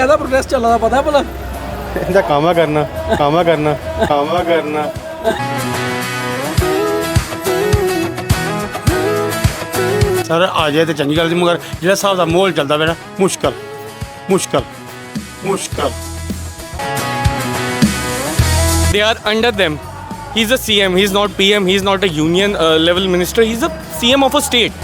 कहता प्रोटेस्ट चल रहा पता है भला? ਇਹਦਾ ਕਾਮਾ ਕਰਨਾ सर आ जाए तो चंगी गल, मगर जिस हिसाब का माहौल चलता पे ना मुश्किल They are under them. He's a CM, he's not PM, he's not a union level minister, he's a CM of a state.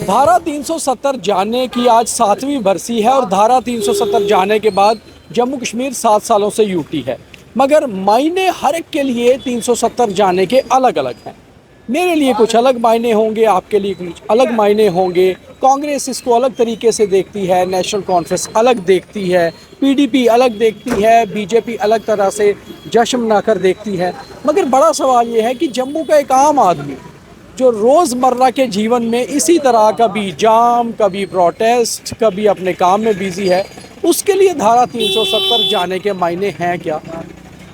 धारा 370 जाने की आज 7वीं बरसी है और धारा 370 जाने के बाद जम्मू कश्मीर 7 सालों से यूटी है, मगर मायने हर एक के लिए 370 जाने के अलग अलग हैं। मेरे लिए कुछ अलग मायने होंगे, आपके लिए कुछ अलग मायने होंगे। कांग्रेस इसको अलग तरीके से देखती है, नेशनल कॉन्फ्रेंस अलग देखती है, पीडीपी अलग देखती है, बीजेपी अलग तरह से जश्न मनाकर देखती है। मगर बड़ा सवाल ये है कि जम्मू का एक आम आदमी जो रोज़मर्रा के जीवन में इसी तरह कभी जाम, कभी प्रोटेस्ट, कभी अपने काम में बिजी है, उसके लिए धारा 370 जाने के मायने हैं क्या?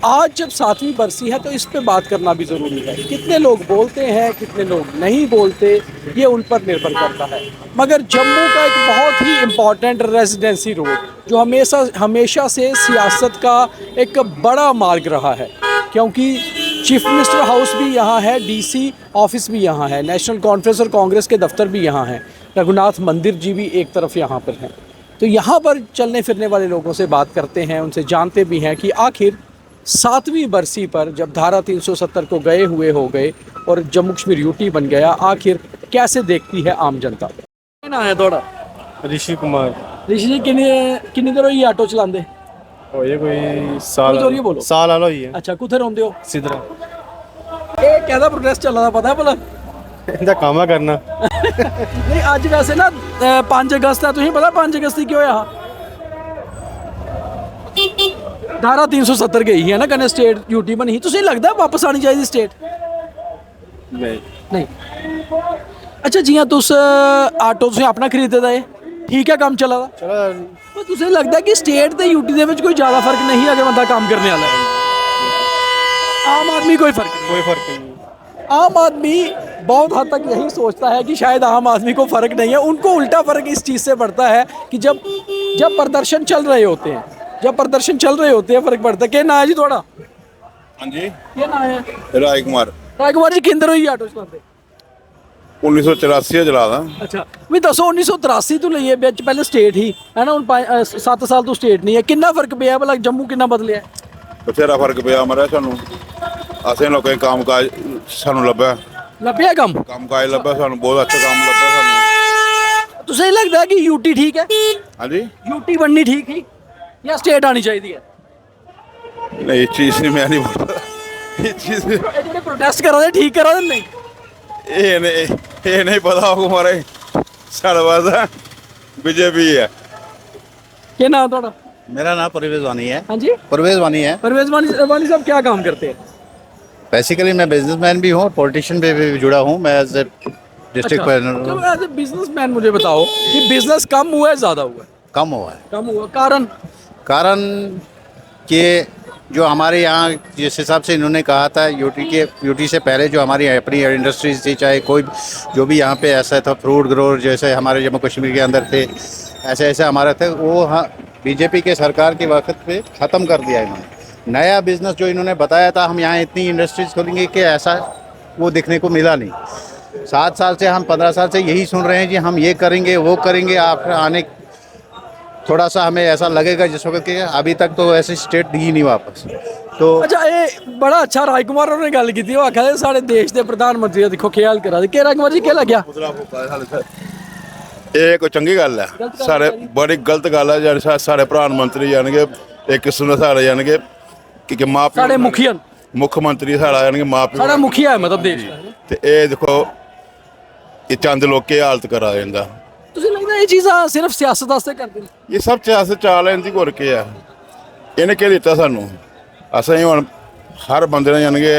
आज जब 7वीं बरसी है तो इस पे बात करना भी ज़रूरी है। कितने लोग बोलते हैं, कितने लोग नहीं बोलते, ये उन पर निर्भर करता है। मगर जम्मू का एक बहुत ही इम्पॉर्टेंट रेजिडेंसी रोड जो हमेशा से सियासत का एक बड़ा मार्ग रहा है, क्योंकि चीफ मिनिस्टर हाउस भी यहाँ है, डीसी ऑफिस भी यहाँ है, नेशनल कॉन्फ्रेंस और कांग्रेस के दफ्तर भी यहाँ हैं, रघुनाथ मंदिर जी भी एक तरफ यहाँ पर हैं। तो यहाँ पर चलने फिरने वाले लोगों से बात करते हैं, उनसे जानते भी हैं कि आखिर 7वीं बरसी पर जब धारा 370 को गए हुए हो गए और जम्मू कश्मीर यूटी बन गया, आखिर कैसे देखती है आम जनता? क्या नाम है थोड़ा? ऋषि कुमार ऋषि जी, किन्नी देर होई ऑटो चलाते? होए कोई साल जोरिए बोलो। साल आला होई है अच्छा, कुत्थे रहोंदे हो? सिद्धरा ਇਹ कहता प्रोटेस्ट चल रहा पता है भला? ਇਹਦਾ ਕਾਮਾ ਕਰਨਾ नहीं अज वैसे ना 5 अगस्त है, तुझे पता 5 अगस्त की होया? धारा 370 गई है ना, कन्नै स्टेट यूटी बनी, तुझे लगता है वापस आनी चाहिए स्टेट? नहीं। अच्छा जियां तुस आटो तुसें अपना खरीदे दा है, ठीक है, काम चला दा, पर तुसें लगता है कि स्टेट ते यूटी दे विच कोई ज़्यादा फर्क नहीं है अगर बंदा काम करने वाला है? आम आदमी कोई फर्क नहीं। आम आदमी बहुत हद तक यही सोचता है कि शायद आम आदमी को फ़र्क नहीं है। उनको उल्टा फ़र्क इस चीज़ से पड़ता है कि जब प्रदर्शन चल रहे होते हैं, फ़र्क पड़ता है। क्या ना है जी थोड़ा? हाँ जी, क्या ना है? राय कुमार जी केंद्र हुई ऑटो चलाते 1984 चला था। अच्छा भी दसो, 1983 तो लईए बिच पहले स्टेट ही है ना, हुण 7 साल तो स्टेट नहीं है, कितना फर्क पिया भला? जम्मू कितना बदलिया? बथेरा फर्क पिया मरा सानू, असें लोकें कामकाज सानू लभ्या कामकाज लब्भा सानू, बहुत अच्छा काम लब्भा सानू। तुसें लगता है कि यूटी ठीक है? हाँ जी, यूटी बननी ठीक ही या स्टेट आनी चाहिए है? नहीं इस चीज़ से मैं नहीं बोलता, इस चीज़ से ਜਿਹੜੇ ਪ੍ਰੋਟੈਸਟ ਕਰਾ ਦੇ ਠੀਕ ਕਰਾ ਦੇ ਨਹੀਂ? ये नहीं पता आपको हमारे साढ़े पास बीजेपी है। क्या नाम ਤੁਹਾਡਾ? मेरा नाम परवेज वानी है। हाँ जी, परवेज वानी है। परवेज वानी साहब क्या काम करते हैं? बेसिकली मैं बिजनेसमैन भी हूँ और पॉलिटिशियन भी जुड़ा हूँ। मैं एज ए डिस्ट्रिक्ट प्लानर। तो एज ए बिजनेसमैन मुझे बताओ कि बिजनेस कम हुआ है ज़्यादा हुआ है? कम हुआ है। कम हुआ, कारण कि जो हमारे यहाँ जिस हिसाब से इन्होंने कहा था यूटी से पहले जो हमारी अपनी इंडस्ट्रीज थी, चाहे कोई जो भी यहाँ पे ऐसा था, फ्रूट ग्रोवर जैसे हमारे जम्मू कश्मीर के अंदर थे, ऐसे हमारे थे, वो हाँ बीजेपी के सरकार के वक्त पे ख़त्म कर दिया इन्होंने। नया बिजनेस जो इन्होंने बताया था हम यहाँ इतनी इंडस्ट्रीज खोलेंगे कि ऐसा वो देखने को मिला नहीं। 7 साल से हम 15 साल से यही सुन रहे हैं कि हम ये करेंगे वो करेंगे, आप आने थोड़ा सा हमें ऐसा लगेगा जिस वक्त कि अभी तक तो ऐसे स्टेट दी नहीं वापस। तो अच्छा ये बड़ा अच्छा राज कुमार ने गल की, वो आखिर साढ़े देश के प्रधानमंत्री देखो ख्याल करा दे। राज कुमार जी क्या लग्या? ये कोई चंगी गल है? सारे बड़ी गलत गल है। जेह्ड़े साढ़े प्रधानमंत्री यानी कि एक किस्म दे साढ़े यानी कि मां प्यो साढ़े मुख्यमंत्री साढ़ा यानी कि मां प्यो साढ़ा मुखिया है मतलब देश का। ते ये देखो ये चंद लोग की हालत करा दिंदा। तुझे लगता है ये चीज़ां सिर्फ सियासत वास्ते करदे ने? ये सब सियासत चाल है इनकी, होर केह् है? इन्हें केह् दित्ता सानू? असें हुण हर बंदे ने यानी कि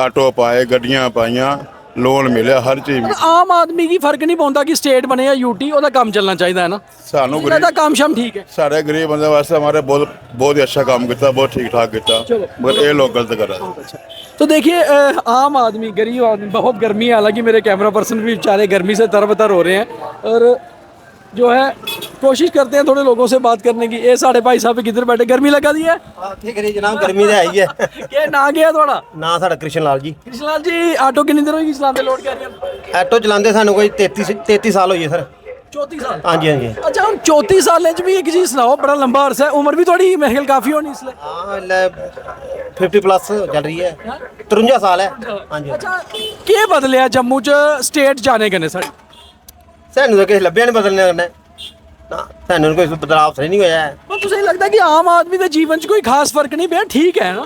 आटो पाए, गड्डियां पाइयां, लोन मिले, हर चीज़ मिली। आम आदमी की फर्क नहीं पाउंदा कि स्टेट बने या यूटी, ओदा काम चलना चाहिए है ना? सानू गरीब काम शाम ठीक है, सारे गरीब बंदे वास्ते हमारे बहुत ही अच्छा काम किया, बहुत ठीक ठाक किया, मगर ये लोग गलत कर रहे हैं। तो देखिए आम आदमी, गरीब आदमी, बहुत गर्मी है, हालांकि मेरे कैमरा पर्सन भी बेचारे गर्मी से तरबतर हो रहे हैं, और जो है कोशिश करते हैं थोड़े लोगों से बात करने की। ये साढ़े भाई साहब किधर बैठे, गर्मी लगा दी है? ठीक है जी जनाब, गर्मी तो है ही है। क्या ना गया थोड़ा ना साढ़ा कृष्ण लाल जी। कृष्णलाल जी ऑटो कितनी देर होगी चलाते लोड कर रही हैं? ऑटो चलाते सानू कोई 33 साल होइए सर। 34 साल? हाँ जी हाँ जी। अच्छा हम 34 साल च भी एक चीज सुनाओ, बड़ा लंबा अरसा है, उम्र भी थोड़ी मेरे ख्याल काफी होनी इसलिए। हाँ 50 प्लस चल रही है, 53 साल है। हाँ जी। अच्छा क्या बदलिया जम्मू च स्टेट जाने कन्नै साढ़ी? सानू तो किसी लब्भेआ नहीं बदलने कन्नै ना, सानू कोई बदलाव सही नहीं होया है। पर तुसें लगदा कि आम आदमी दे जीवन च कोई खास फर्क नहीं पिया? ठीक है ना?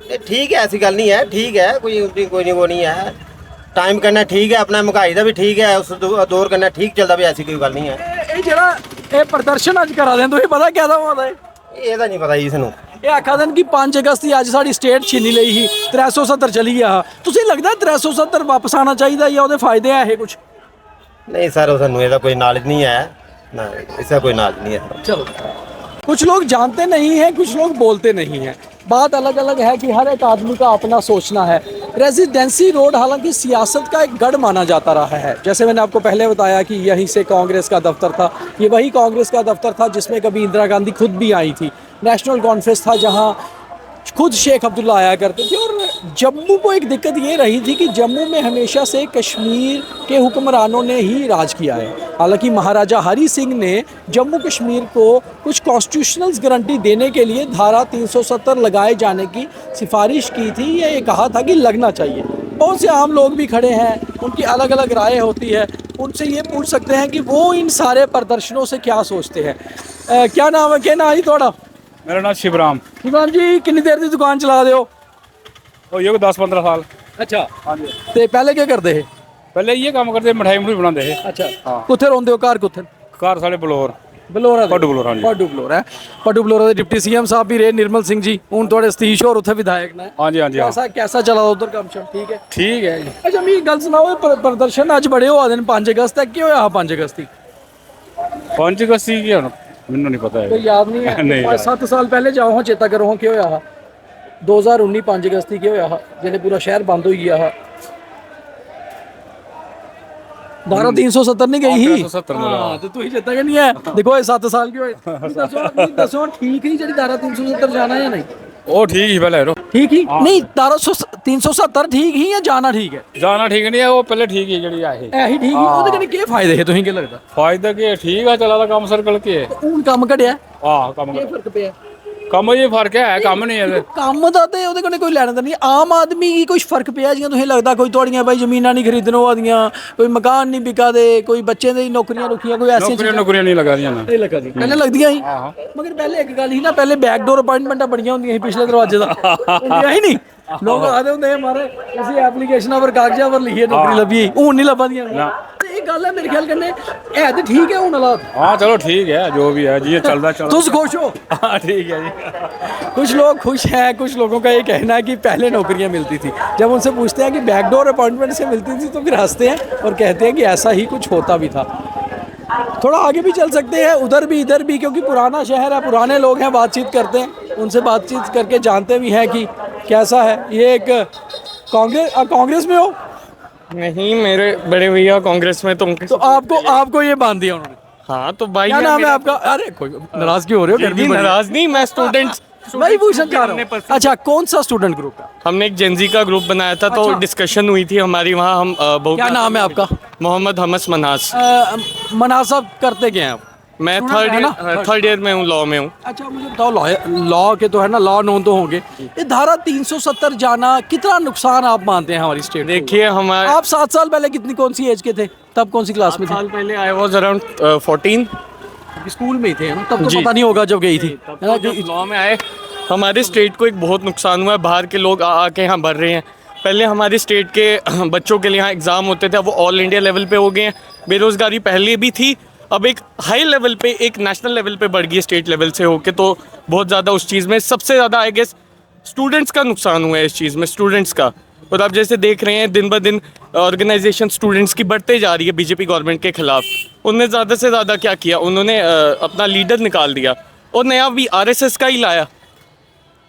ये ठीक है, ऐसी गल नहीं है, ठीक है, कोई नहीं वो नहीं है। टाइम करना ठीक है, अपना महंगाई का भी ठीक है, उस दौर करना ठीक चलता भी, ऐसी कोई गल नहीं है। ਇਹ ਜਿਹੜਾ ਇਹ ਪ੍ਰਦਰਸ਼ਨ ਅੱਜ ਕਰਾ ਦੇਣ ਤੁਸੀਂ ਪਤਾ ਕਿਹਦਾ ਹੁੰਦਾ ਹੈ? ਇਹਦਾ ਨਹੀਂ ਪਤਾ ਜੀ ਸਾਨੂੰ। ਇਹ ਆਖਾ ਦੇਣ ਕਿ 5 ਅਗਸਤ ਦੀ ਅੱਜ ਸਾਡੀ ਸਟੇਟ ਛੀਨੀ ਲਈ ਸੀ, 370 ਚਲੀ ਗਿਆ। ਤੁਸੀਂ ਲੱਗਦਾ 370 ਵਾਪਸ ਆਣਾ ਚਾਹੀਦਾ ਜਾਂ ਉਹਦੇ ਫਾਇਦੇ ਆ ਇਹ ਕੁਝ? नहीं सर ਸਾਨੂੰ ਇਹਦਾ कोई नॉलेज नहीं है ना, इसका कोई नॉलेज नहीं है। चलो कुछ लोग जानते नहीं हैं, कुछ लोग बोलते नहीं हैं, बात अलग अलग है कि हर एक आदमी का अपना सोचना है। रेजिडेंसी रोड हालांकि सियासत का एक गढ़ माना जाता रहा है। जैसे मैंने आपको पहले बताया कि यहीं से कांग्रेस का दफ्तर था, ये वही कांग्रेस का दफ्तर था जिसमें कभी इंदिरा गांधी खुद भी आई थी। नेशनल कॉन्फ्रेंस था जहाँ खुद शेख अब्दुल्ला आया करते थे। और जम्मू को एक दिक्कत ये रही थी कि जम्मू में हमेशा से कश्मीर के हुक्मरानों ने ही राज किया है। हालांकि महाराजा हरी सिंह ने जम्मू कश्मीर को कुछ कॉन्स्टिट्यूशनल गारंटी देने के लिए धारा 370 लगाए जाने की सिफारिश की थी, या ये कहा था कि लगना चाहिए। बहुत से आम लोग भी खड़े हैं, उनकी अलग अलग राय होती है, उनसे ये पूछ सकते हैं कि वो इन सारे प्रदर्शनों से क्या सोचते हैं। क्या नाम है, क्या नाम है थोड़ा? मेरा नाम शिवराम। शिवराम जी कितनी देर की दुकान चला रहे हो? हो ये 10-15 साल। अच्छा हाँ जी। ते पहले क्या करते है? पहले ये काम करते मिठाई बनाते थे। अच्छा हाँ। कुत्थे रोंदे हो? घर कुत्थे? घर साढ़े बलौर। बलोरा पड्डू बलौर, हाँ जी। पड्डू बलोर है। पड्डू बलोरा दे डिप्टी सीएम साहब भी रहे निर्मल सिंह जी, हूँ थोड़े सतीश और उत्थे विधायक ने। हाँ जी हाँ जी हाँ। कैसा कैसा चला उधर काम शम? ठीक है। ठीक है जी। अच्छा मी गल सुनाओ, ये प्रदर्शन अज बड़े होआ दे 5 अगस्त तक क्यों होया? 5 अगस्त की 5 अगस्त की क्या मैनू नहीं पता कोई है। याद नहीं है? नहीं याद। 7 साल पहले जाओ हाँ, चेता करो हाँ क्यों होया? 2019 5 अगस्त की क्यों होया? जिन्हें पूरा शहर बंद हो गया। धारा 370 नहीं गई ही। 370 मिला। हाँ तो तू ही चेता कि नहीं है? देखो ये 7 साल की होए। दसो ठीक ही जी धारा 370 जाना है या नहीं? वो ठीक ही पहले रो ठीक ही नहीं, धारा 370 ठीक ही या जाना ठीक है? जाना ठीक नहीं है, वो पहले ठीक ही जड़ी आहे। ऐही ठीक ही ਉਹਦੇ ਕਨੇ ਕੀ ਫਾਇਦੇ ਹੈ ਤੁਸੀਂ ਕੀ ਲੱਗਦਾ? फायदा के ठीक है, चला था काम सर्कल के। ਹੁਣ ਕੰਮ ਘਟਿਆ, हाँ काम ਕੀ ਫਰਕ ਪਿਆ? कम ये फर्क है, काम नहीं है। ਕੰਮ ਦਾ ਤੇ ਉਹਦੇ ਕੋਲ ਕੋਈ ਲੈਣਾ ਤਾਂ ਨਹੀਂ। ਆਮ ਆਦਮੀ ਕੀ ਕੁਝ ਫਰਕ ਪਿਆ ਜਿਵੇਂ ਤੁਸੀਂ ਲੱਗਦਾ ਕੋਈ ਤੁਹਾਡੀਆਂ ਬਾਈ ਜ਼ਮੀਨਾਂ ਨਹੀਂ ਖਰੀਦਣ ਵਾਦੀਆਂ, ਕੋਈ ਮਕਾਨ ਨਹੀਂ ਵਿਕਾ ਦੇ, ਕੋਈ ਬੱਚੇ ਦੀ ਨੌਕਰੀਆਂ ਰੁਕੀਆਂ, ਕੋਈ ਐਸੀ नौकरियां नहीं लगा रही ना। ਨਹੀਂ ਲੱਗਾ ਦੀ ਪਹਿਲੇ ਲੱਗਦੀਆਂ ਸੀ। ਮਗਰ ਪਹਿਲੇ ਇੱਕ ਗੱਲ ਸੀ ਨਾ, ਪਹਿਲੇ ਬੈਕਡੋਰ ਅਪਾਇੰਟਮੈਂਟਾਂ ਬੜੀਆਂ ਹੁੰਦੀਆਂ ਸੀ ਪਿਛਲੇ ਦਰਵਾਜ਼ੇ ਦਾ, ਹੁੰਦੀਆਂ ਹੀ ਨਹੀਂ। ਲੋਕ ਆਦੇ ਹੁੰਦੇ ਮਾਰੇ ਅਸੀਂ ਐਪਲੀਕੇਸ਼ਨਾਂ ਪਰ ਕਾਗਜ਼ਾਂ ਪਰ ਲਿਖੀਏ ਨੌਕਰੀ ਲੱਭੀ, ਹੁਣ ਨਹੀਂ ਲੱਭਦੀਆਂ। ਤੇ ਇਹ ਗੱਲ ਹੈ ਮੇਰੇ ਖਿਆਲ ਕਰਨੇ ਹੈ ਤੇ ਠੀਕ ਹੈ ਹੁਣ ਹਾਲਾਤ। हाँ चलो ठीक है, जो भी है जी चलता चल। तुम खुश हो? हाँ ठीक है जी। कुछ लोग खुश हैं, कुछ लोगों का ये कहना है कि पहले नौकरियां मिलती थी। जब उनसे पूछते हैं कि बैकडोर अपॉइंटमेंट से मिलती थी तो फिर हंसते हैं और कहते हैं कि ऐसा ही कुछ होता भी था। थोड़ा आगे भी चल सकते हैं, उधर भी इधर भी, क्योंकि पुराना शहर है, पुराने लोग हैं, बातचीत करते हैं, उनसे बातचीत करके जानते भी हैं कि कैसा है। ये एक कांग्रेस में हो? नहीं, मेरे बड़े भैया कांग्रेस में तो आपको ये बांध दिया उन्होंने? हाँ तो भाई क्या नाम है आपका? अरे कोई नाराज क्यों हो रहे हो? गर्मी बड़ी है। नाराज नहीं, मैं स्टूडेंट वही पूछना चाह रहा हूँ। अच्छा कौन सा स्टूडेंट ग्रुप का? हमने एक जेंजी का ग्रुप बनाया था, तो अच्छा। डिस्कशन हुई थी हमारी वहाँ। हम बहुत। क्या नाम है आपका? मोहम्मद हमस मनास। मनासब करते क्या हैं आप? मैं student है ना? थर्ड ईयर में हूँ, लॉ में हूँ। अच्छा मुझे बताओ, लॉ के तो है ना, लॉ नोन तो होंगे। ये धारा 370 जाना कितना नुकसान आप मानते हैं हमारी स्टेट? देखिए हमारे आप 7 साल पहले कितनी कौन सी एज के थे? तब कौन सी क्लास में थे? साल पहले आई वॉज अराउंड 14। स्कूल में ही थे ना? तब तो जी। पता नहीं होगा जब गई थी, है ना? जब लॉ में आए हमारे स्टेट को एक बहुत नुकसान हुआ है। बाहर के लोग आके यहाँ बढ़ रहे हैं। पहले हमारे स्टेट के बच्चों के लिए यहाँ एग्ज़ाम होते थे, वो ऑल इंडिया लेवल पे हो गए हैं। बेरोज़गारी पहले भी थी, अब एक हाई लेवल पे, एक नेशनल लेवल पे बढ़ गई है स्टेट लेवल से होके। तो बहुत ज़्यादा उस चीज़ में सबसे ज़्यादा आई गेस स्टूडेंट्स का नुकसान हुआ है इस चीज़ में, स्टूडेंट्स का। और आप जैसे देख रहे हैं दिन ब दिन ऑर्गेनाइजेशन स्टूडेंट्स की बढ़ते जा रही है बीजेपी गवर्नमेंट के खिलाफ। उनने ज़्यादा से ज़्यादा क्या किया, उन्होंने अपना लीडर निकाल दिया और नया भी आरएसएस का ही लाया।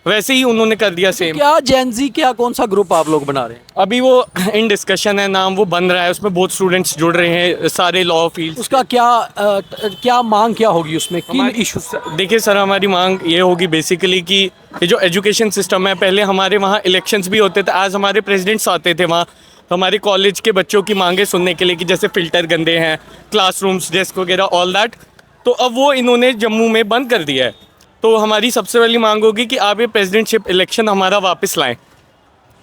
वैसे ही उन्होंने कर दिया सेम। क्या जेनजी, क्या कौन सा ग्रुप आप लोग बना रहे हैं? अभी वो इन डिस्कशन है, नाम वो बन रहा है, उसमें बहुत स्टूडेंट्स जुड़ रहे हैं, सारे लॉ फील्ड। उसका क्या मांग क्या होगी उसमें, किन इश्यूज? देखिए सर, हमारी मांग ये होगी बेसिकली कि ये जो एजुकेशन सिस्टम है, पहले हमारे वहाँ इलेक्शंस भी होते थे, आज हमारे प्रेसिडेंट्स आते थे वहाँ हमारे कॉलेज के बच्चों की मांगे सुनने के लिए कि जैसे फ़िल्टर गंदे हैं, क्लासरूम्स डेस्क वगैरह ऑल दैट, तो अब वो इन्होंने जम्मू में बंद कर दिया है। तो हमारी सबसे पहली मांग होगी कि आप ये प्रेसिडेंटशिप इलेक्शन हमारा वापस लाएं,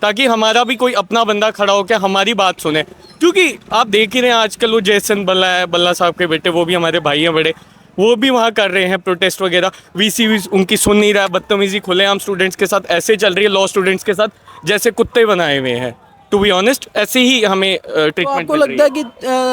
ताकि हमारा भी कोई अपना बंदा खड़ा होकर हमारी बात सुने। क्योंकि आप देख ही रहे हैं आजकल वो जयसन बल्ला है, बल्ला साहब के बेटे, वो भी हमारे भाई हैं बड़े, वो भी वहाँ कर रहे हैं प्रोटेस्ट वगैरह। वीसी उनकी सुन नहीं रहा है, बदतमीजी खुलेआम स्टूडेंट्स के साथ ऐसे चल रही है, लॉ स्टूडेंट्स के साथ जैसे कुत्ते बनाए हुए हैं। टू बी ऑनेस्ट ऐसे ही हमें तो ट्रीटमेंट आपको लगता है कि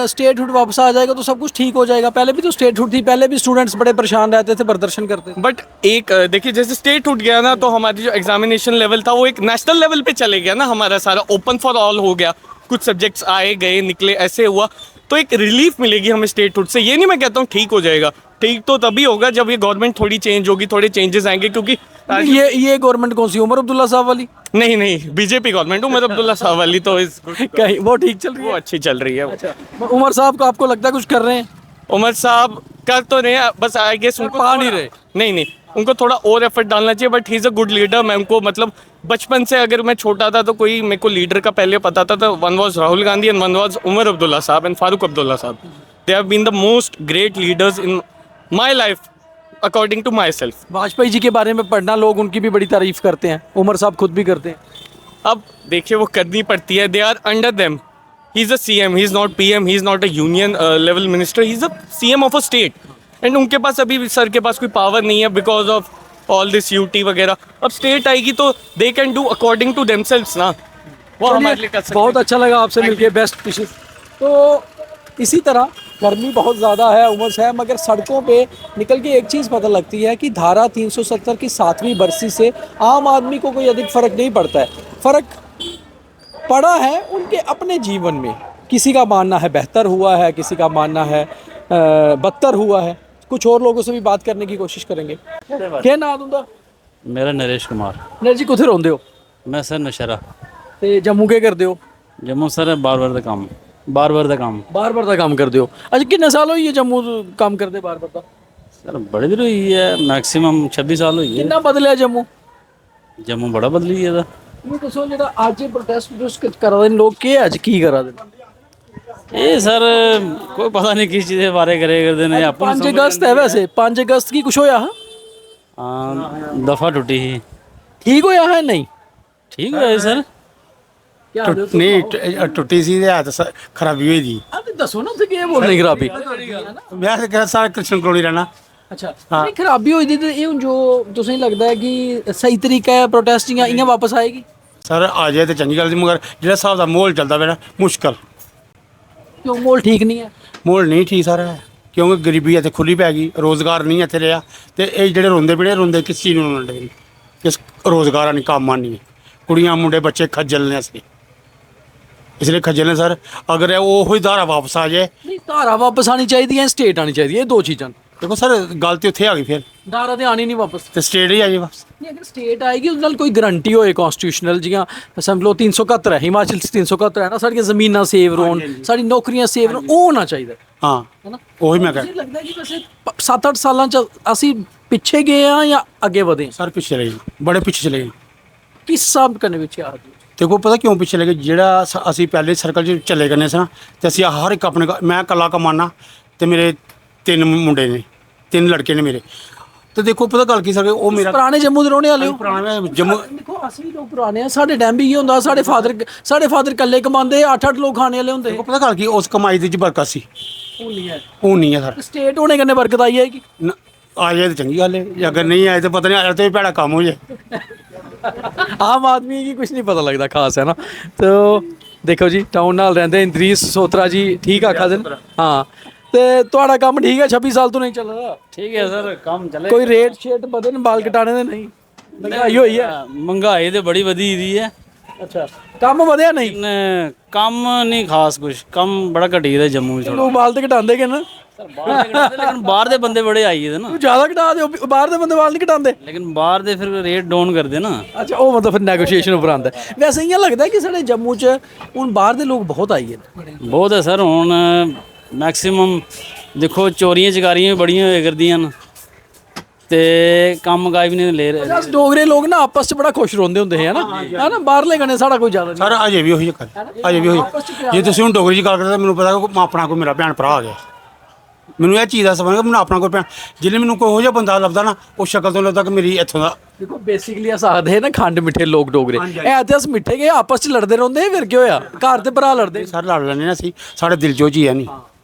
स्टेटहुड वापस आ जाएगा तो सब कुछ ठीक हो जाएगा? पहले भी तो स्टेटहुड थी, पहले भी स्टूडेंट्स बड़े परेशान रहते थे, प्रदर्शन करते थे। बट एक देखिए, जैसे स्टेट उठ गया ना, तो हमारी जो एग्जामिनेशन लेवल था वो एक नेशनल लेवल पे चले गया ना, हमारा सारा ओपन फॉर ऑल हो गया, कुछ सब्जेक्ट्स आए गए निकले ऐसे हुआ, तो एक रिलीफ मिलेगी हमें स्टेटहुड से। ये नहीं मैं कहता हूँ ठीक हो जाएगा, ठीक तो तभी होगा जब ये गवर्नमेंट थोड़ी चेंज होगी, थोड़े चेंजेस आएंगे। क्योंकि ये गवर्नमेंट कौन सी, उमर अब्दुल्ला साहब वाली? नहीं बीजेपी गवर्नमेंट, उमर अब्दुल्ला साहब वाली तो कहीं वो ठीक चल रही वो है? अच्छी चल रही है। उमर साहब को आपको लगता है कुछ कर रहे हैं? उमर साहब कर तो रहे हैं, बस आई गेस उनको पा नहीं रहे। नहीं उनको थोड़ा और एफर्ट डालना चाहिए। But he is a good leader. मैं उनको मतलब बचपन से, अगर मैं छोटा था तो कोई मेरे को लीडर का पहले पता था, तो one was Rahul Gandhi and one was Omar Abdullah sahab and Farooq Abdullah sahab. They have been the most great leaders in my life according to my self. Vajpayee ji के बारे में पढ़ना, लोग उनकी भी बड़ी तारीफ करते हैं, उमर साहब खुद भी करते हैं। अब देखिए वो करनी पड़ती है, they are under them. He is a CM, he is not PM, he is not a union level minister, he is a CM of a state. And उनके पास अभी सर के पास कोई पावर नहीं है because of all this UT वगैरह। अब state आएगी तो they can do according to themselves ना, वो हमारे लिए कर सकते हैं। बहुत अच्छा लगा आपसे मिलके, बेस्ट विशेस। तो इसी तरह गर्मी बहुत ज़्यादा है, उमस है, मगर सड़कों पे निकल के एक चीज़ पता लगती है कि धारा 370 की 7वीं बरसी से आम आदमी को कोई अधिक फ़र्क नहीं पड़ता है। फ़र्क पड़ा है उनके अपने जीवन में। किसी का मानना है बेहतर हुआ है, किसी का मानना है बदतर हुआ है। कुछ और लोगों से भी बात करने की कोशिश करेंगे। क्या नाम तुंदा? मेरा नरेश कुमार। नरेश जी कुत्थे रहोंदे हो? मैं सर नशरा ते जम्मू के करदे हो? जम्मू सर बार-बार दा काम बार-बार दा काम करदे हो। अच्छा कितने साल होई है जम्मू काम करदे बार-बार दा? सर बड़ी देर हुई है, मैक्सिमम 26 साल हुई है। कितना बदलिया जम्मू? जम्मू बड़ा बदली है। ये दसो जेड़ा आज प्रोटेस्ट करा दे लोग, के अज की करा दे? ये सर कोई पता नहीं किस चीज़ के बारे करे करते ने। 5 अगस्त है, वैसे 5 अगस्त की कुछ होया? दफा टूटी ही ठीक होया है? नहीं ठीक है सर। नहीं टुट्टी सी ते हत्थ खराबी हुई दी। अब दसो ना कि बोलने खराबी। मैं ते कह सारा कृष्ण कलोनी रहना। अच्छा नहीं खराबी होई दी ते ये हुन जो तुसें लगदा है कि सही तरीका है प्रोटेस्ट इयां वापस आएगी? सर आ जाए तो चंगी गल सी, मगर जेह्ड़ा स्हाब दा माहौल चलदा पिया ना मुश्कल। क्यों माहौल ठीक नहीं है? माहौल नहीं ठीक सर है, क्योंकि गरीबी इत्थे खुली पै गई, रोज़गार नहीं इत्थे रेहा ते एह् जेह्ड़े रोंदे पे रोंदे किस चीज़ नूं रोंदे पे? किस रोज़गार नहीं, कम्म नहीं है, कुड़ियां मुंडे बच्चे खज्जल ने असली, इसलिए खज्जल ने सर। अगर ओह ही धारा वापस आ जाए। नहीं धारा वापस आनी चाहिए है, स्टेट आनी चाहिए, ये दो चीज़ां। देखो सर गल तो उत्थे आ गई, फिर धारा ते आनी नहीं वापस, ते स्टेट ही आ जाए वापस। नहीं अगर स्टेट आएगी उस नाल कोई गारंटी होए कॉन्स्टिट्यूशनल, जियां समझ लो 371 है हिमाचल 371 है ना, साडियां ज़मीनां सेव रोन, साडी नौकरियां सेव रोन, ओह होना चाहिए हाँ है ना। ਉਹੀ मैं कह मुझे लगता है कि वैसे 7-8 साਲਾਂ ਚ ਅਸੀਂ ਪਿੱਛੇ ਗਏ ਆ ਜਾਂ ਅੱਗੇ ਵਧੇ ਹਾਂ? सर पिछले चले गए, बड़े पिछे चले गए। ਕਿਸ ਹਿਸਾਬ ਕਰਨੇ ਵਿੱਚ ਆ ਗਏ? देखो पता क्यों पिछे लगे, ਜਿਹੜਾ ਅਸੀਂ ਪਹਿਲੇ ਸਰਕਲ 'ਚ ਚੱਲੇ ਕਰਨੇ ਸੀ ਨਾ, ਤੇ ਅਸੀਂ ਹਰ ਇੱਕ ਆਪਣੇ ਮੈਂ ਇਕੱਲਾ ਕਮਾਨਾ ਤੇ ਮੇਰੇ 3 ਮੁੰਡੇ ਨੇ, 3 ਲੜਕੇ ਨੇ ਮੇਰੇ। ਤੇ ਦੇਖੋ ਪਤਾ ਗੱਲ ਕੀ ਸਰ, ਉਹ ਮੇਰਾ ਪੁਰਾਣੇ ਜੰਮੂ ਦੇ ਰਹਿਣੇ ਵਾਲੇ ਹੋ? ਪੁਰਾਣਾ ਜੰਮੂ। ਦੇਖੋ ਅਸੀਂ ਵੀ ਲੋਕ ਪੁਰਾਣੇ ਆ, ਸਾਡੇ ਟਾਈਮ ਵੀ ਇਹ ਹੁੰਦਾ, ਸਾਡੇ ਫਾਦਰ ਇਕੱਲੇ ਕਮਾਉਂਦੇ 8-8 ਲੋਕ ਖਾਣੇ ਵਾਲੇ ਹੁੰਦੇ। ਦੇਖੋ ਪਤਾ ਗੱਲ ਕੀ, ਉਸ ਕਮਾਈ ਦੀ 'ਚ ਬਰਕਤ ਸੀ, ਉਹ ਨਹੀਂ ਹੈ। ਉਹ ਨਹੀਂ ਹੈ ਸਰ। ਸਟੇਟ ਹੋਣੇ ਕਰਨੇ ਬਰਕਤ ਆਈ ਹੈਗੀ। ਆ ਜਾਏ ਤਾਂ ਚੰਗੀ ਗੱਲ ਹੈ, ਜੇ ਅਗਰ ਨਹੀਂ ਆਏ ਤਾਂ ਪਤਾ ਨਹੀਂ, ਆਏ ਤਾਂ ਭੈੜਾ ਕੰਮ ਹੋ ਜਾਏ। आम आदमी की कुछ नहीं पता लगता खास है ना। तो देखो जी टाउन नाल रहंदे इंद्रीस सोत्रा जी, ठीक आखा दिन। हाँ ते तुहाड़ा काम ठीक है, 26 साल तो नहीं चल रहा? ठीक है सर, काम चले। कोई रेट शेट बदे न बाल कटाने दे? नहीं महंगाई होई है? महंगाई तो बड़ी वधी दी है। अच्छा काम वधिया नहीं? कम नहीं खास कुछ, कम बड़ा घटी दा जम्मू च। लोग बाल तो कटांदे के ना? लेकिन बाहर दे बंदे बड़े आई है ना, ਤੂੰ ਜ਼ਿਆਦਾ ਘਟਾ ਦਿਓ, ਬਾਹਰ ਦੇ ਬੰਦੇ ਵਾਲ ਨਹੀਂ ਘਟਾਉਂਦੇ। लेकिन बाहर दे फिर रेट डाउन कर दे ना। ਅੱਛਾ, ਉਹ ਮਤਲਬ ਫਿਰ ਨੈਗੋਸ਼ੀਏਸ਼ਨ ਉੱਪਰ ਆਉਂਦਾ ਹੈ। ਵੈਸੇ ਇਆਂ ਲੱਗਦਾ ਹੈ ਕਿ ਸਾਡੇ ਜੰਮੂ 'ਚ ਹੁਣ ਬਾਹਰ ਦੇ ਲੋਕ ਬਹੁਤ ਆਈ ਨੇ। बहुत है सर, हुण मैक्सिमम देखो चोरियां चकारियां भी बड़ियां होया करदियां न ते कम्म काज भी नहीं ले रहे। ਬਸ ਡੋਗਰੇ ਲੋਕ ਨਾ ਆਪਸ 'ਚ ਬੜਾ ਖੁਸ਼ ਰਹਿੰਦੇ ਹੁੰਦੇ ਹੈ ਨਾ ਬਾਹਰਲੇ ਗਣੇ ਸਾਡਾ ਕੋਈ ਜ਼ਿਆਦਾ ਨਹੀਂ। ਸਰ ਅਜੇ ਵੀ ਉਹੀ ਚੱਕਰ, ਅਜੇ ਵੀ ਉਹੀ। ਜੇ ਤੁਸੀਂ ਹੁਣ ਡੋਗਰੀ 'ਚ ਗੱਲ ਕਰਦੇ ਤਾਂ ਮੈਨੂੰ ਪਤਾ ਕਿ ਆਪਣਾ ਕੋਈ ਮੇਰਾ ਭੈਣ ਭਰਾ ਆ ਗਿਆ। ਮੈਨੂੰ ਇਹ ਚੀਜ਼ ਦਾ ਸਮਝ ਕਿ ਮੈਨੂੰ ਆਪਣਾ ਕੋਈ ਭੈਣ, ਜਿਹਨੇ ਮੈਨੂੰ ਕੋਈ ਇਹੋ ਜਿਹਾ ਬੰਦਾ ਲੱਭਦਾ ਨਾ, ਉਹ ਸ਼ਕਲ ਤੋਂ ਲੱਗਦਾ ਕਿ ਮੇਰੀ ਇੱਥੋਂ ਦਾ। ਦੇਖੋ ਬੇਸਿਕਲੀ ਅਸ ਆਖਦੇ ਹੈ ਨਾ ਖੰਡ ਮਿੱਠੇ ਲੋਕ ਡੋਗਰੇ, ਇਹ ਤੇ ਅਸ ਮਿੱਠੇ ਗਏ ਆਪਸ 'ਚ ਲੜਦੇ ਰਹਿੰਦੇ, ਫਿਰ ਕੀ ਹੋਇਆ, ਘਰ ਤੇ ਭਰਾ ਲੜਦੇ। ਸਰ ਲੜ ਲੈਂਦੇ ਨਾ ਅਸੀਂ, ਸਾਡੇ ਦਿਲ 'ਚੋਂ ਚੀਜ਼ ਹੈ ਨਹੀਂ।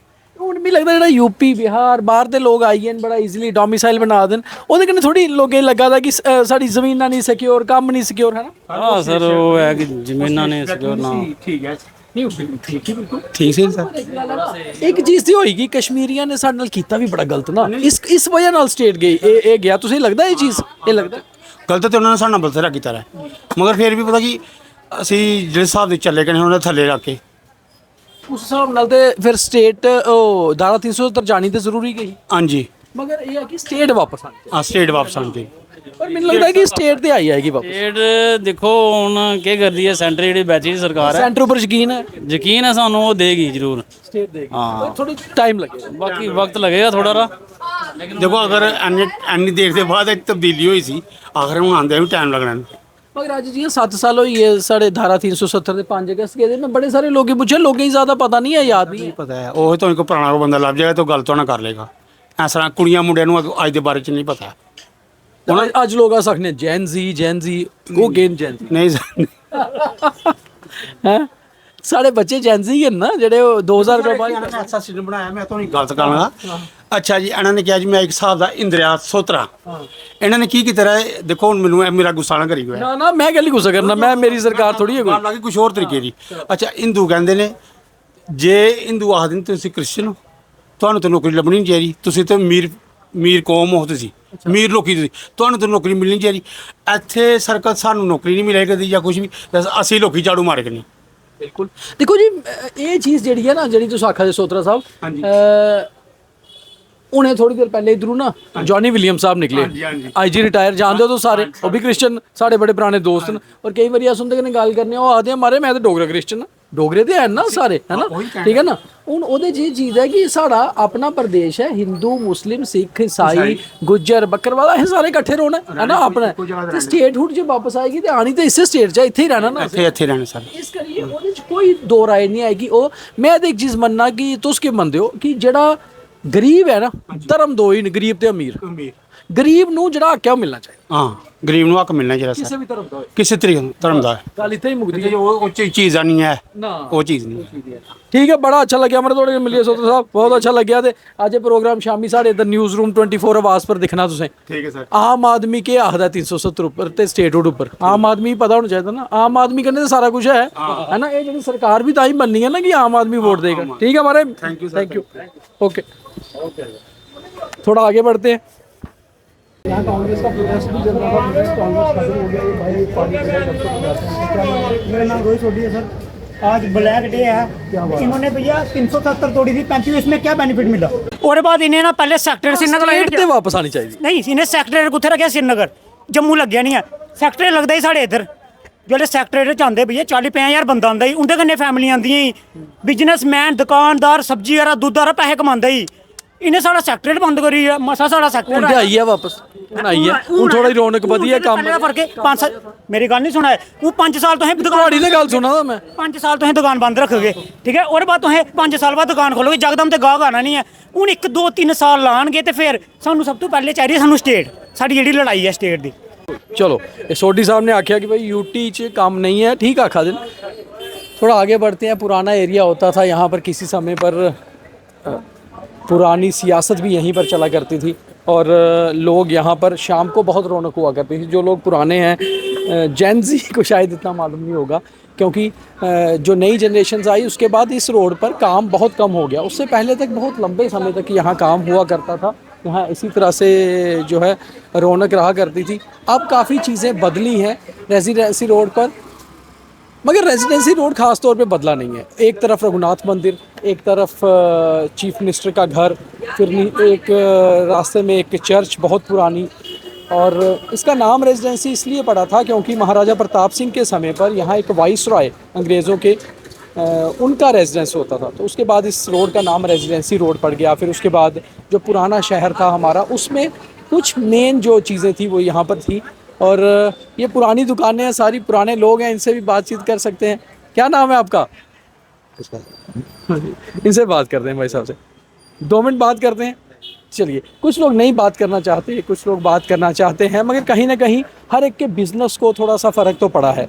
ਹੁਣ ਵੀ ਲੱਗਦਾ ਜਿਹੜਾ ਯੂਪੀ ਬਿਹਾਰ ਬਾਹਰ ਦੇ ਲੋਕ ਆਈ ਹਨ ਬੜਾ ਈਜ਼ੀਲੀ ਡੋਮਿਸਾਈਲ ਬਣਾ ਦੇਣ, ਉਹਦੇ ਕਨੇ ਥੋੜੀ ਲੋਕਾਂ ਲੱਗਾ ਦਾ ਕਿ ਸਾਡੀ ਜ਼ਮੀਨਾਂ ਨਹੀਂ ਸਿਕਿਉਰ, ਕੰਮ ਨਹੀਂ ਸਿਕਿਉਰ, ਹੈ ਨਾ। हाँ सर वो है कि जमीना ने सिक्योर ना। ਠੀਕ ਹੈ, ਨਹੀਂ ਠੀਕ ਹੈ ਬਿਲਕੁਲ ਠੀਕ ਸੀ ਸਰ। ਇੱਕ ਚੀਜ਼ ਤੇ ਹੋਏਗੀ, ਕਸ਼ਮੀਰੀਆਂ ਨੇ ਸਾਡੇ ਨਾਲ ਕੀਤਾ ਵੀ ਬੜਾ ਗਲਤ ਨਾ, ਇਸ ਵਜ੍ਹਾ ਨਾਲ ਸਟੇਟ ਗਈ, ਇਹ ਗਿਆ। ਤੁਸੀਂ ਲੱਗਦਾ ਇਹ ਚੀਜ਼, ਇਹ ਲੱਗਦਾ ਗਲਤ ਤੇ ਉਹਨਾਂ ਨੇ ਸਾਡੇ ਨਾਲ ਬਥੇਰਾ ਕੀਤਾ ਰਿਹਾ, ਮਗਰ ਫਿਰ ਵੀ ਪਤਾ ਕੀ ਅਸੀਂ ਜਿਹੜੇ ਹਿਸਾਬ ਦੇ ਚੱਲੇ ਗਏ ਨੇ ਉਹਨਾਂ ਥੱਲੇ ਰੱਖ ਕੇ ਉਸ ਹਿਸਾਬ ਨਾਲ ਤੇ ਫਿਰ ਸਟੇਟ ਉਹ ਧਾਰਾ 370 ਜਾਣੀ ਤੇ ਜ਼ਰੂਰੀ ਗਈ, ਹਾਂਜੀ ਮਗਰ ਇਹ ਹੈ ਕਿ ਸਟੇਟ ਵਾਪਸ ਆਣੀ, ਆ ਸਟੇਟ ਵਾਪਸ ਆਉਂਦੇ। ਪਰ ਮੈਨੂੰ ਲੱਗਦਾ ਕਿ ਸਟੇਟ ਤੇ ਆਏਗੀ ਵਾਪਸ। स्टेट देखो हुण केह् करदी है सेंटर जेह्ड़ी बैठी दी सरकार है, ਸੈਂਟਰ ਉੱਪਰ ਯਕੀਨ ਹੈ यकीन है सानू वो देगी जरूर। ਸਟੇਟ ਦੇਗੀ, हाँ ਥੋੜੀ ਟਾਈਮ ਲੱਗੇਗਾ। बाकी वक्त लगेगा थोड़ा रा। ਦੇਖੋ ਅਗਰ ਇੰਨੀ ਦੇਰ ਦੇ ਬਾਅਦ ਇੱਕ ਤਬਦੀਲੀ ਹੋਈ ਸੀ, ਆਖਰ ਹੁਣ ਆਉਂਦੇ ਵੀ ਟਾਈਮ ਲੱਗਣਾ। ਮਗਰ ਅੱਜ ਜੀ 7 ਸਾਲ ਹੋਈ ਹੈ ਸਾਡੇ ਧਾਰਾ 370 ਦੇ 5 ਅਗਸਤ ਗਏ, ਮੈਂ ਬੜੇ ਸਾਰੇ ਲੋਕੀ ਪੁੱਛੇ, ਲੋਕਾਂ ਹੀ ਜ਼ਿਆਦਾ ਪਤਾ ਨਹੀਂ ਹੈ, ਯਾਦ ਨਹੀਂ ਹੈ। ਪਤਾ ਹੈ ਉਹ ਤੁਹਾਨੂੰ ਕੋਈ ਪੁਰਾਣਾ ਕੋਈ ਬੰਦਾ ਲੱਭ ਜਾਏਗਾ ਤਾਂ ਗੱਲ ਤੋਂ ਨਾ ਕਰ ਲੇਗਾ। ਇਸ ਤਰ੍ਹਾਂ ਕੁੜੀਆਂ ਮੁੰਡਿਆਂ ਨੂੰ ਅੱਜ ਦੇ ਬਾਰੇ 'ਚ ਨਹੀਂ ਪਤਾ। ਹੁਣ ਅੱਜ ਲੋਕ ਆ ਸਕਦੇ ਜੈਨ ਜੀ ਉਹ ਗੇਨ ਜੈਨ ਨਹੀਂ ਸਰ, ਹੈ ਸਾਡੇ ਬੱਚੇ ਜੈਨ ਜੀ ਹਨ ਨਾ, ਜਿਹੜੇ ਉਹ 2000 ਰੁਪਏ ਬਾਅਦ ਐਸਾ ਸਿਸਟਮ ਬਣਾਇਆ, ਮੈਂ ਤੁਹਾਨੂੰ ਗਲਤ ਕਰਾਂਗਾ। ਅੱਛਾ ਜੀ, ਇਹਨਾਂ ਨੇ ਕਿਹਾ ਜੀ ਮੈਂ ਇੱਕ ਹਿਸਾਬ ਦਾ ਇੰਦਰਿਆ ਸੋਤਰਾ, ਇਹਨਾਂ ਨੇ ਕੀ ਕੀਤਾ ਹੈ, ਦੇਖੋ ਹੁਣ ਮੈਨੂੰ ਮੇਰਾ ਗੁੱਸਾ ਨਾ ਕਰੀ ਹੋਇਆ ਨਾ ਮੈਂ ਗੱਲ ਗੁੱਸਾ ਕਰਨਾ, ਮੈਂ ਮੇਰੀ ਸਰਕਾਰ ਥੋੜੀ ਹੈ ਕੋਈ। ਗੱਲ ਆ ਗਈ ਕੁਝ ਹੋਰ ਤਰੀਕੇ ਦੀ। ਅੱਛਾ ਹਿੰਦੂ ਕਹਿੰਦੇ ਨੇ, ਜੇ ਹਿੰਦੂ ਆਖਦੇ ਨੇ ਤੁਸੀਂ ਕ੍ਰਿਸਚਨ ਹੋ, ਤੁਹਾਨੂੰ ਤਾਂ ਨੌਕਰੀ ਲੱਭਣੀ ਨਹੀਂ ਚਾਹੀਦੀ, ਤੁਸੀਂ ਤਾਂ ਮੀਰ ਕੌਮ ਹੋ, ਤੁਸੀਂ ਮੀਰ ਲੋਕੀ, ਤੁਸੀਂ ਤੁਹਾਨੂੰ ਤਾਂ ਨੌਕਰੀ ਮਿਲਣੀ ਚਾਹੀਦੀ। ਇੱਥੇ ਸਰਕਾਰ ਸਾਨੂੰ ਨੌਕਰੀ ਨਹੀਂ ਮਿਲਿਆ ਕਰਦੀ ਜਾਂ ਕੁਝ ਵੀ, ਅਸੀਂ ਲੋਕੀ ਝਾੜੂ ਮਾਰੇ ਕਰਨੀ। ਬਿਲਕੁਲ ਦੇਖੋ ਜੀ, ਇਹ ਚੀਜ਼ ਜਿਹੜੀ ਹੈ ਨਾ, ਜਿਹੜੀ ਤੁਸੀਂ ਆਖਾ ਦੇ ਸੋਤਰਾ ਸਾਹਿਬ, ਉਹਨੇ ਥੋੜੀ ਦੇਰ ਪਹਿਲੇ ਇਧਰੋਂ ਨਾ ਜੌਨੀ ਵਿਲੀਅਮ ਸਾਹਿਬ ਨਿਕਲੇ, IG ਰਿਟਾਇਰ, ਜਾਣਦੇ ਹੋ ਤੁਸੀਂ ਸਾਰੇ, ਉਹ ਵੀ ਕ੍ਰਿਸਚਨ, ਸਾਡੇ ਬੜੇ ਪੁਰਾਣੇ ਦੋਸਤ ਨੇ। ਔਰ ਕਈ ਵਾਰੀ ਆ ਸੁਣਦੇ ਕਿ ਗੱਲ ਕਰਨੇ, ਉਹ ਆਖਦੇ ਮਾਰੇ ਮੈਂ ਤਾਂ ਡੋਗਰਾ ਕ੍ਰਿਸਚਨ, ਡੋਗਰੇ ਤੇ ਹੈ ਨਾ ਸਾਰੇ, ਹੈ ਨਾ, ਠੀਕ ਹੈ ਨਾ। ਹੁਣ ਉਹਦੇ 'ਚ ਇਹ ਚੀਜ਼ ਹੈ ਕਿ ਸਾਡਾ ਆਪਣਾ ਪ੍ਰਦੇਸ਼ ਹੈ, ਹਿੰਦੂ ਮੁਸਲਿਮ ਸਿੱਖ ਈਸਾਈ ਗੁੱਜਰ ਬੱਕਰਵਾਲਾ, ਇਹ ਸਾਰੇ ਇਕੱਠੇ ਰਹਿਣਾ ਹੈ ਨਾ ਆਪਣਾ, ਤੇ ਸਟੇਟਹੁੱਡ ਜੇ ਵਾਪਸ ਆਏਗੀ ਤੇ ਆਣੀ ਤਾਂ ਇਸੇ ਸਟੇਟ 'ਚ, ਇੱਥੇ ਹੀ ਰਹਿਣਾ ਨਾ, ਇੱਥੇ ਰਹਿਣਾ ਸਰ। ਇਸ ਕਰੀਏ ਉਹਦੇ 'ਚ ਕੋਈ ਦੋ ਰਾਏ ਨਹੀਂ ਆਏਗੀ। ਉਹ ਮੈਂ ਤਾਂ ਇੱਕ ਚੀਜ਼ ਮੰਨਣਾ ਕਿ ਤੁਸੀਂ ਕੀ ਮੰਨਦੇ ਹੋ ਕਿ ਜਿਹੜਾ ਗਰੀਬ ਹੈ ਨਾ, ਧਰਮ ਦੋ ਹੀ ਨੇ, ਗਰੀਬ ਤੇ ਅਮੀਰ। ਗਰੀਬ ਨੂੰ ਜਿਹੜਾ ਹੱਕ ਹੈ ਉਹ ਮਿਲਣਾ ਚਾਹੀਦਾ, ਹਾਂ ਗਰੀਬ ਨੂੰ ਹੱਕ ਮਿਲਣਾ ਚਾਹੀਦਾ ਕਿਸੇ ਸਰ, ਵੀ ਧਰਮ ਦਾ ਹੋਏ, ਕਿਸੇ ਤਰੀਕੇ ਧਰਮ ਦਾ। ਗੱਲ ਇੱਥੇ ਹੀ ਮੁੱਕਦੀ ਹੈ। ਉਹ ਚੀਜ਼ ਨਹੀਂ ਹੈ ਨਾ ਉਹ ਚੀਜ਼ ਨਹੀਂ। ਠੀਕ ਹੈ, ਬੜਾ ਅੱਛਾ ਲੱਗਿਆ ਮੈਨੂੰ ਤੁਹਾਡੇ ਮਿਲਿਏ ਸੋਤਰ ਸਾਹਿਬ, ਬਹੁਤ ਅੱਛਾ ਲੱਗਿਆ। ਤੇ ਅੱਜ ਇਹ ਪ੍ਰੋਗਰਾਮ ਸ਼ਾਮੀ ਸਾਡੇ ਇਧਰ ਨਿਊਜ਼ ਰੂਮ 24 ਆਵਾਜ਼ ਪਰ ਦਿਖਣਾ ਤੁਸੀਂ। ਠੀਕ ਹੈ ਸਰ। ਆਮ ਆਦਮੀ ਕੇ ਆਖਦਾ 370 ਉੱਪਰ ਤੇ ਸਟੇਟਹੁੱਡ ਉੱਪਰ, ਆਮ ਆਦਮੀ ਪਤਾ ਹੋਣਾ ਚਾਹੀਦਾ ਨਾ, ਆਮ ਆਦਮੀ ਕਹਿੰਦੇ ਤਾਂ ਸਾਰਾ ਕੁਝ ਹੈ ਨਾ। ਇਹ ਜਿਹੜੀ ਸਰਕਾਰ ਵੀ ਤਾਂ ਹੀ ਬਣਨੀ ਹੈ ਨਾ ਕਿ ਆਮ ਆਦਮੀ ਵੋਟ देगा। ठीक है हमारे, थैंक यू, ओके। थोड़ा आगे बढ़ते हैं। यहाँ कांग्रेस का प्रोटेस्ट भी चल रहा था, प्रोटेस्ट कांग्रेस खत्म हो गया, ये भाई पानी मेरा नाम रोहित सोढी है सर। आज ब्लैक डे है, इन्होंने भैया 370 तोड़ी थी, 35 इसमें क्या बेनिफिट मिला? और बाद इन्हें ना पहले सेक्टर श्रीनगर स्टेट ते वापस आनी चाहिए नहीं, इन्हें सेक्टर कुत्थे रखेआ? श्रीनगर जम्मू लग्गेआ नहीं है, सेक्टर लगदा ही साढ़े इधर। जेल्लै सेक्टर च आंदे भैया 40-50 बंदा आंदा ही, उंदे कन्नै फैमिली आंदियां ही, बिजनेसमैन दुकानदार सब्जी आह्ला दुद्ध आह्ला पैसे कमांदा ही। इन्हें साढ़ा सेक्टर बंद करी है, मसा साढ़ा सेक्टर ਹੁਣ ਤੇ ਆਈ ਹੈ ਵਾਪਸ, ਹੁਣ ਆਈ ਹੈ, ਹੁਣ ਥੋੜਾ ਰੌਣਕ ਵਧੀ ਹੈ ਕੰਮ। फर्क है 5 साल, मेरी गल नहीं सुना है, वो 5 साल तो ਤੁਹਾਡੀ ਤੇ ਗੱਲ ਸੁਣਾ ਮੈਂ, 5 साल तुसें दुकान बंद रखोगे, ठीक है, और बाद तुसें 5 साल बाद दुकान खोलोगे, जगदम ते गाहक आना नहीं है। हूँ 1-2-3 साल लाणगे ते फिर सानू सब तो पहले चाहिए सानू स्टेट, साडी जेहड़ी लड़ाई है स्टेट दी। चलो सोडी साहब ने आख्या कि भाई यूटी च काम नहीं है, ठीक आखा दिन। थोड़ा आगे बढ़ते हैं। पुराना एरिया होता था यहाँ पर, किसी समय पर पुरानी सियासत भी यहीं पर चला करती थी और लोग यहाँ पर शाम को बहुत रौनक हुआ करती थी। जो लोग पुराने हैं, जेन ज़ी को शायद इतना मालूम नहीं होगा, क्योंकि जो नई जनरेशन आई उसके बाद इस रोड पर काम बहुत कम हो गया। उससे पहले तक बहुत लंबे समय तक यहाँ काम हुआ करता था, यहाँ इसी तरह से जो है रौनक रहा करती थी। अब काफ़ी चीज़ें बदली हैं। रेजिडेंसी रोड पर मगर रेजिडेंसी रोड खास तौर पे बदला नहीं है। एक तरफ रघुनाथ मंदिर, एक तरफ चीफ मिनिस्टर का घर, फिर एक रास्ते में एक चर्च बहुत पुरानी। और इसका नाम रेजिडेंसी इसलिए पड़ा था क्योंकि महाराजा प्रताप सिंह के समय पर यहाँ एक वाइसरॉय अंग्रेज़ों के उनका रेजिडेंस होता था, तो उसके बाद इस रोड का नाम रेजिडेंसी रोड पड़ गया। फिर उसके बाद जो पुराना शहर था हमारा, उसमें कुछ मेन जो चीज़ें थी वो यहाँ पर थी। और ये पुरानी दुकानें हैं, सारी पुराने लोग हैं, इनसे भी बातचीत कर सकते हैं। क्या नाम है आपका? इनसे बात करते हैं भाई साहब से, 2 मिनट बात करते हैं। चलिए, कुछ लोग नहीं बात करना चाहते, कुछ लोग बात करना चाहते हैं, मगर कहीं ना कहीं हर एक के बिज़नेस को थोड़ा सा फ़र्क तो पड़ा है,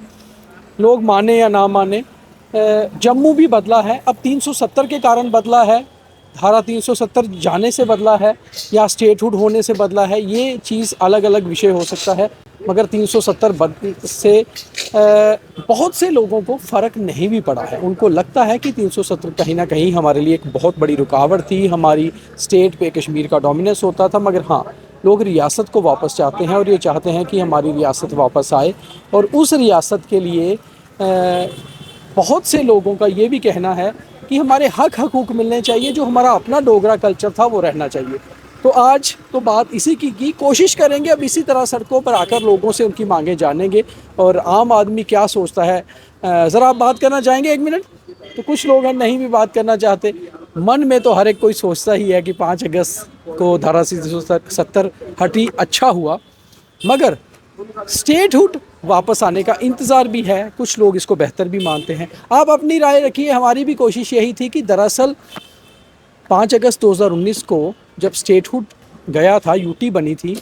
लोग माने या ना माने। जम्मू भी बदला है, अब 370 के कारण बदला है, धारा 370 जाने से बदला है या स्टेटहुड होने से बदला है, ये चीज़ अलग अलग विषय हो सकता है। मगर 370 से बहुत से लोगों को फ़र्क नहीं भी पड़ा है। उनको लगता है कि 370 कहीं ना कहीं हमारे लिए एक बहुत बड़ी रुकावट थी, हमारी स्टेट पे कश्मीर का डोमिनेंस होता था। मगर हाँ, लोग रियासत को वापस चाहते हैं और ये चाहते हैं कि हमारी रियासत वापस आए। और उस रियासत के लिए बहुत से लोगों का ये भी कहना है कि हमारे हक हकूक़ मिलने चाहिए, जो हमारा अपना डोगरा कल्चर था वो रहना चाहिए। तो आज तो बात इसी की कोशिश करेंगे, अब इसी तरह सड़कों पर आकर लोगों से उनकी मांगें जानेंगे और आम आदमी क्या सोचता है। ज़रा आप बात करना चाहेंगे 1 मिनट? तो कुछ लोग हैं नहीं भी बात करना चाहते। मन में तो हर एक कोई सोचता ही है कि 5 अगस्त को धारा 370 हटी, अच्छा हुआ, मगर स्टेटहुड वापस आने का इंतज़ार भी है। कुछ लोग इसको बेहतर भी मानते हैं। आप अपनी राय रखिए। हमारी भी कोशिश यही थी कि दरअसल 5 अगस्त 2019 को जब स्टेटहुड गया था, यूटी बनी थी,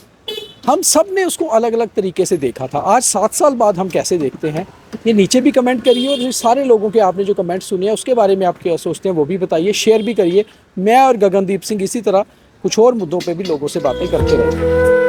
हम सब ने उसको अलग अलग तरीके से देखा था। आज 7 साल बाद हम कैसे देखते हैं, ये नीचे भी कमेंट करिए। और सारे लोगों के आपने जो कमेंट सुने हैं उसके बारे में आप क्या सोचते हैं वो भी बताइए, शेयर भी करिए। मैं और गगनदीप सिंह इसी तरह कुछ और मुद्दों पे भी लोगों से बातें करते रहेंगे।